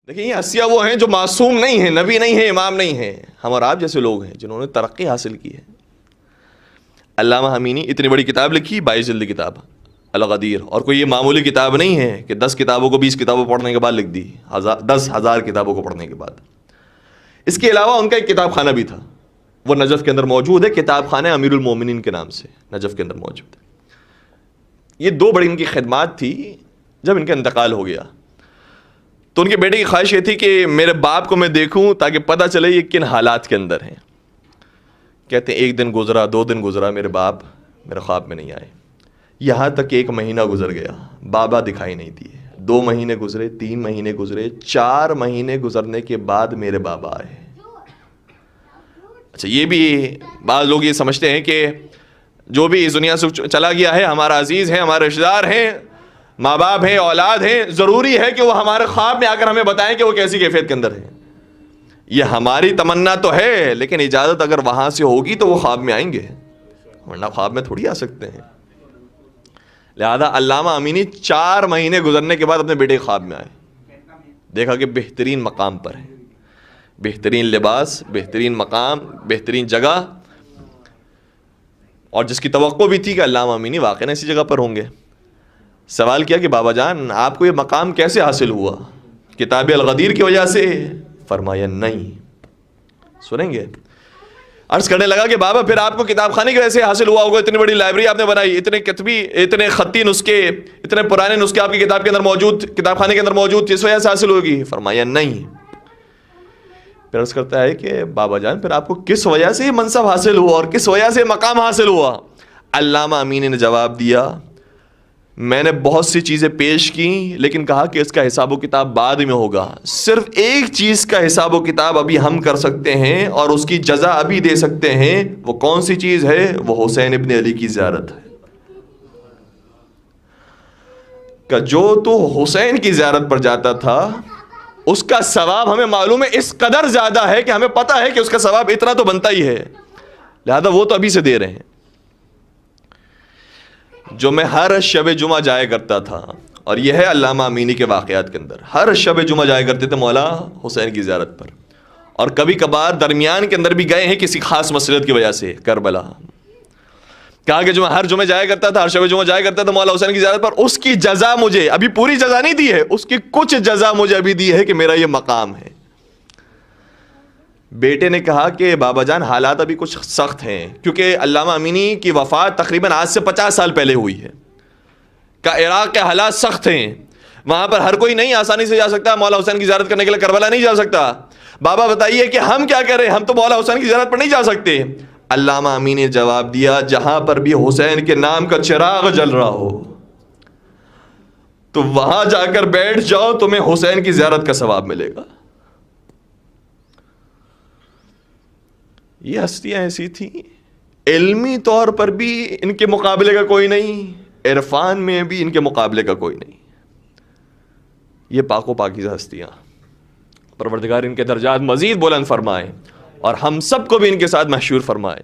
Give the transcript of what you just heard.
دیکھیں یہ ہستیاں وہ ہیں جو معصوم نہیں ہیں، نبی نہیں ہیں، امام نہیں ہیں، ہم اور آپ جیسے لوگ ہیں جنہوں نے ترقی حاصل کی ہے۔ علامہ امینی اتنی بڑی کتاب لکھی، 22 جلد کتاب الغدیر، اور کوئی یہ معمولی کتاب نہیں ہے کہ 10 کتابوں کو 20 کتابوں پڑھنے کے بعد لکھ دی، 10,000 کتابوں کو پڑھنے کے بعد۔ اس کے علاوہ ان کا ایک کتاب خانہ بھی تھا، وہ نجف کے اندر موجود ہے، کتاب خانہ امیر المومنین کے نام سے نجف کے اندر موجود ہے۔ یہ 2 بڑی ان کی خدمات تھی۔ جب ان کا انتقال ہو گیا تو ان کے بیٹے کی خواہش یہ تھی کہ میرے باپ کو میں دیکھوں تاکہ پتہ چلے یہ کن حالات کے اندر ہیں۔ کہتے ہیں 1 دن گزرا، 2 دن گزرا، میرے باپ میرے خواب میں نہیں آئے، یہاں تک 1 مہینہ گزر گیا، بابا دکھائی نہیں دیے۔ 2 مہینے گزرے، 3 مہینے گزرے، 4 مہینے گزرنے کے بعد میرے بابا آئے۔ اچھا، یہ بھی بعض لوگ یہ سمجھتے ہیں کہ جو بھی اس دنیا سے چلا گیا ہے ہمارا عزیز ہے، ہمارے رشتہ دار ہیں، ماں باپ ہیں، اولاد ہیں، ضروری ہے کہ وہ ہمارے خواب میں آ کر ہمیں بتائیں کہ وہ کیسی کیفیت کے اندر ہیں۔ یہ ہماری تمنا تو ہے، لیکن اجازت اگر وہاں سے ہوگی تو وہ خواب میں آئیں گے، ورنہ خواب میں تھوڑی آ سکتے ہیں۔ لہذا علامہ امینی 4 مہینے گزرنے کے بعد اپنے بیٹے کے خواب میں آئے، دیکھا کہ بہترین مقام پر ہے، بہترین لباس، بہترین مقام، بہترین جگہ، اور جس کی توقع بھی تھی کہ علامہ امینی واقعی ایسی جگہ پر ہوں گے۔ سوال کیا کہ بابا جان آپ کو یہ مقام کیسے حاصل ہوا؟ کتاب الغدیر کی وجہ سے؟ فرمایا نہیں۔ سنیں گے؟ عرض کرنے لگا کہ بابا پھر آپ کو کتاب خانے کی وجہ سے حاصل ہوا ہوگا، اتنی بڑی لائبریری آپ نے بنائی، اتنے خطی نسخے، اتنے پرانے نسخے آپ کی کتاب کے اندر موجود، کتاب خانے کے اندر موجود، اس وجہ سے حاصل ہوگی؟ فرمایا نہیں۔ پھر عرض کرتا ہے کہ بابا جان پھر آپ کو کس وجہ سے یہ منصب حاصل ہوا اور کس وجہ سے مقام حاصل ہوا؟ علامہ امینی نے جواب دیا میں نے بہت سی چیزیں پیش کی، لیکن کہا کہ اس کا حساب و کتاب بعد میں ہوگا، صرف ایک چیز کا حساب و کتاب ابھی ہم کر سکتے ہیں اور اس کی جزا ابھی دے سکتے ہیں۔ وہ کون سی چیز ہے؟ وہ حسین ابن علی کی زیارت ہے۔ کہ جو تو حسین کی زیارت پر جاتا تھا اس کا ثواب ہمیں معلوم ہے اس قدر زیادہ ہے کہ ہمیں پتہ ہے کہ اس کا ثواب اتنا تو بنتا ہی ہے، لہذا وہ تو ابھی سے دے رہے ہیں۔ جو میں ہر شب جمعہ جایا کرتا تھا، اور یہ ہے علامہ امینی کے واقعات کے اندر، ہر شب جمعہ جایا کرتے تھے مولا حسین کی زیارت پر، اور کبھی کبھار درمیان کے اندر بھی گئے ہیں کسی خاص مسئلت کی وجہ سے کربلا۔ کہا کہ جو میں ہر جمعہ جایا کرتا تھا، ہر شب جمعہ جایا کرتا تھا مولا حسین کی زیارت پر، اس کی جزا مجھے ابھی پوری جزا نہیں دی ہے، اس کی کچھ جزا مجھے ابھی دی ہے کہ میرا یہ مقام ہے۔ بیٹے نے کہا کہ بابا جان حالات ابھی کچھ سخت ہیں، کیونکہ علامہ امینی کی وفات تقریباً آج سے 50 سال پہلے ہوئی ہے، کہ عراق کے حالات سخت ہیں، وہاں پر ہر کوئی نہیں آسانی سے جا سکتا، مولا حسین کی زیارت کرنے کے لیے کربلا نہیں جا سکتا۔ بابا بتائیے کہ ہم کیا کریں، ہم تو مولا حسین کی زیارت پر نہیں جا سکتے۔ علامہ امینی نے جواب دیا جہاں پر بھی حسین کے نام کا چراغ جل رہا ہو تو وہاں جا کر بیٹھ جاؤ، تمہیں حسین کی زیارت کا ثواب ملے گا۔ یہ ہستیاں ایسی تھیں، علمی طور پر بھی ان کے مقابلے کا کوئی نہیں، عرفان میں بھی ان کے مقابلے کا کوئی نہیں۔ یہ پاک و پاکیزہ ہستیاں، پروردگار ان کے درجات مزید بلند فرمائے اور ہم سب کو بھی ان کے ساتھ محشور فرمائے۔